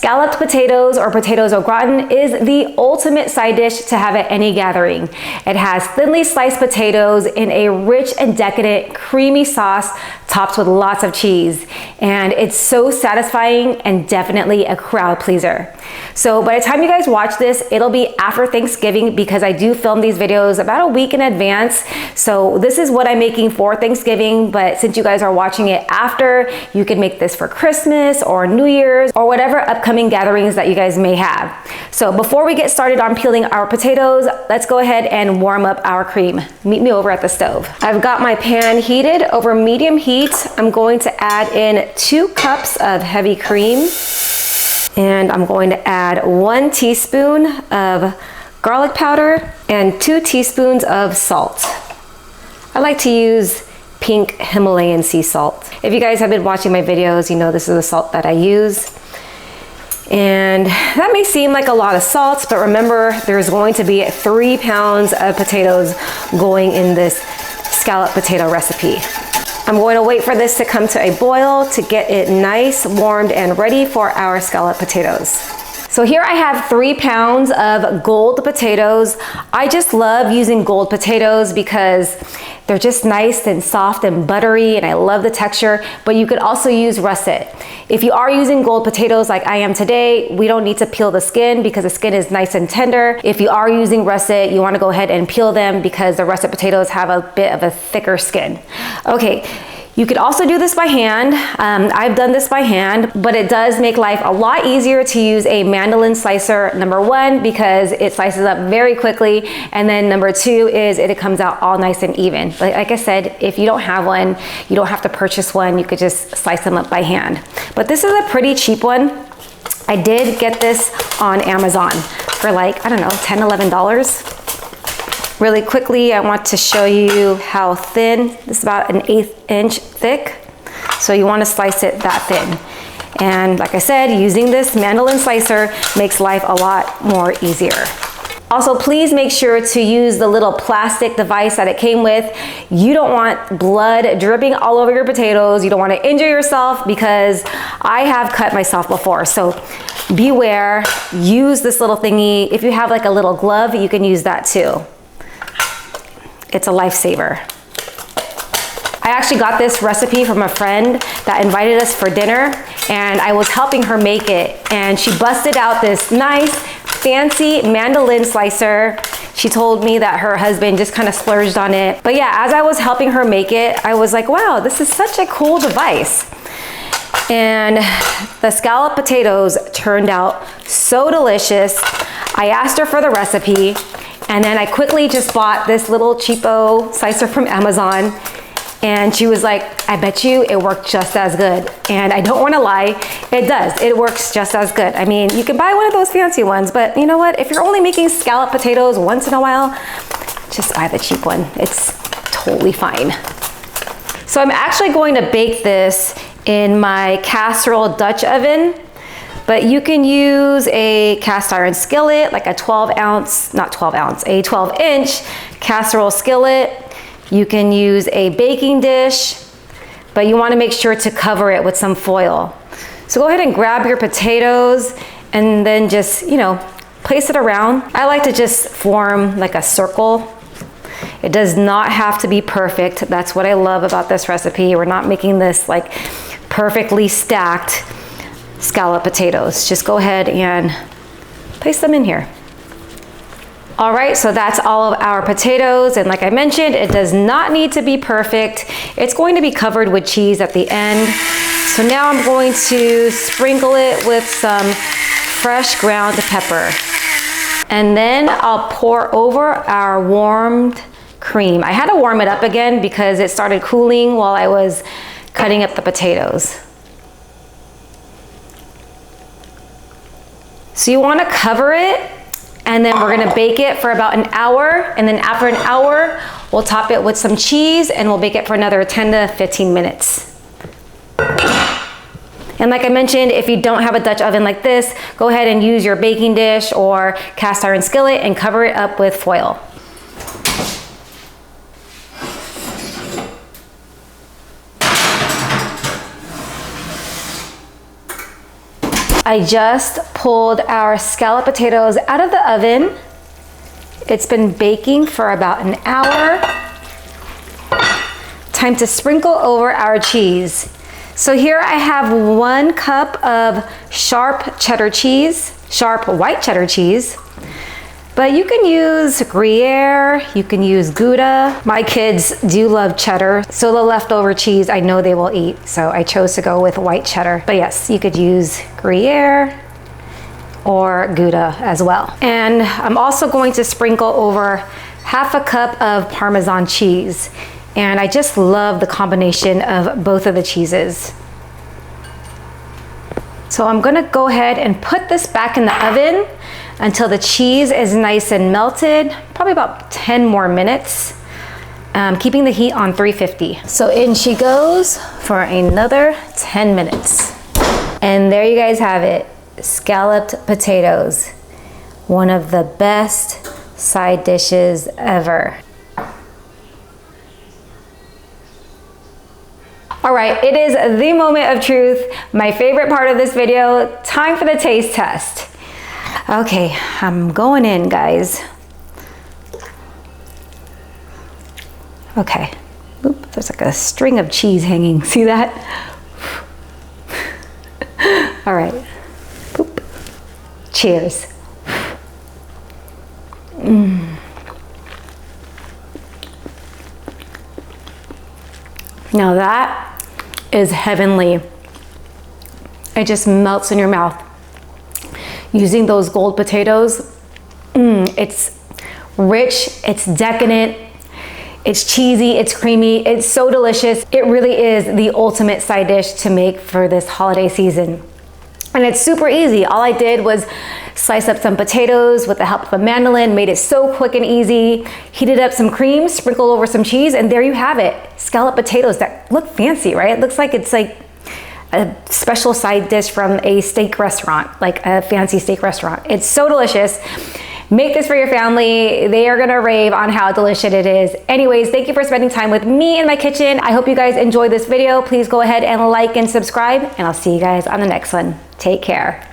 Scalloped potatoes or potatoes au gratin is the ultimate side dish to have at any gathering. It has thinly sliced potatoes in a rich and decadent creamy sauce topped with lots of cheese. And it's so satisfying and definitely a crowd pleaser. So by the time you guys watch this, it'll be after Thanksgiving because I do film these videos about a week in advance. So this is what I'm making for Thanksgiving, but since you guys are watching it after, you can make this for Christmas or New Year's or whatever upcoming gatherings that you guys may have. So before we get started on peeling our potatoes, let's go ahead and warm up our cream. Meet me over at the stove. I've got my pan heated over medium heat. I'm going to add in 2 cups of heavy cream, and I'm going to add 1 teaspoon of garlic powder and 2 teaspoons of salt. I like to use pink Himalayan sea salt. If you guys have been watching my videos, you know this is the salt that I use. And that may seem like a lot of salt, but remember there's going to be 3 pounds of potatoes going in this scalloped potato recipe. I'm going to wait for this to come to a boil to get it nice, warmed, and ready for our scalloped potatoes. So here I have 3 pounds of gold potatoes. I just love using gold potatoes because they're just nice and soft and buttery, and I love the texture, but you could also use russet. If you are using gold potatoes like I am today, we don't need to peel the skin because the skin is nice and tender. If you are using russet, you want to go ahead and peel them because the russet potatoes have a bit of a thicker skin. Okay. You could also do this by hand. I've done this by hand, but it does make life a lot easier to use a mandolin slicer, number 1, because it slices up very quickly, and then number 2 is it comes out all nice and even. But like I said, if you don't have one, you don't have to purchase one. You could just slice them up by hand. But this is a pretty cheap one. I did get this on Amazon for like, I don't know, $10, $11. Really quickly, I want to show you how thin. This is about 1/8 inch thick. So you want to slice it that thin. And like I said, using this mandolin slicer makes life a lot more easier. Also, please make sure to use the little plastic device that it came with. You don't want blood dripping all over your potatoes. You don't want to injure yourself because I have cut myself before. So beware, use this little thingy. If you have like a little glove, you can use that too. It's a lifesaver. I actually got this recipe from a friend that invited us for dinner, and I was helping her make it, and she busted out this nice fancy mandolin slicer. She told me that her husband just kind of splurged on it. But yeah, as I was helping her make it, I was like, wow, this is such a cool device. And the scalloped potatoes turned out so delicious. I asked her for the recipe, and then I quickly just bought this little cheapo slicer from Amazon. And she was like, I bet you it worked just as good. And I don't want to lie, it does. It works just as good. I mean, you can buy one of those fancy ones, but you know what? If you're only making scalloped potatoes once in a while, just buy the cheap one. It's totally fine. So I'm actually going to bake this in my casserole Dutch oven. But you can use a cast iron skillet, like a 12 inch casserole skillet. You can use a baking dish, but you want to make sure to cover it with some foil. So go ahead and grab your potatoes and then just, you know, place it around. I like to just form like a circle. It does not have to be perfect. That's what I love about this recipe. We're not making this like perfectly stacked scalloped potatoes. Just go ahead and place them in here. All right, so that's all of our potatoes, and like I mentioned, it does not need to be perfect. It's going to be covered with cheese at the end. So now I'm going to sprinkle it with some fresh ground pepper. And then I'll pour over our warmed cream. I had to warm it up again because it started cooling while I was cutting up the potatoes. So you want to cover it, and then we're going to bake it for about an hour, and then after an hour we'll top it with some cheese and we'll bake it for another 10 to 15 minutes. And like I mentioned, if you don't have a Dutch oven like this, go ahead and use your baking dish or cast iron skillet and cover it up with foil. I just pulled our scalloped potatoes out of the oven. It's been baking for about an hour. Time to sprinkle over our cheese. So here I have 1 cup of sharp cheddar cheese, sharp white cheddar cheese. But you can use Gruyère, you can use Gouda. My kids do love cheddar, so the leftover cheese I know they will eat, so I chose to go with white cheddar. But yes, you could use Gruyère or Gouda as well. And I'm also going to sprinkle over half a cup of Parmesan cheese. And I just love the combination of both of the cheeses. So I'm gonna go ahead and put this back in the oven until the cheese is nice and melted, probably about 10 more minutes, keeping the heat on 350. So in she goes for another 10 minutes. And there you guys have it, scalloped potatoes. One of the best side dishes ever. All right, it is the moment of truth, my favorite part of this video. Time for the taste test. Okay, I'm going in, guys. Okay, oop, there's like a string of cheese hanging, see that? All right, oop. Cheers. Now that is heavenly. It just melts in your mouth. Using those gold potatoes, it's rich, it's decadent, it's cheesy, it's creamy, it's so delicious. It really is the ultimate side dish to make for this holiday season. And it's super easy. All I did was slice up some potatoes with the help of a mandolin, made it so quick and easy, heated up some cream, sprinkled over some cheese, and there you have it. Scalloped potatoes that look fancy, right? It looks like it's like a special side dish from a steak restaurant, like a fancy steak restaurant. It's so delicious. Make this for your family. They are gonna rave on how delicious it is. Anyways, thank you for spending time with me in my kitchen. I hope you guys enjoyed this video. Please go ahead and like and subscribe, and I'll see you guys on the next one. Take care.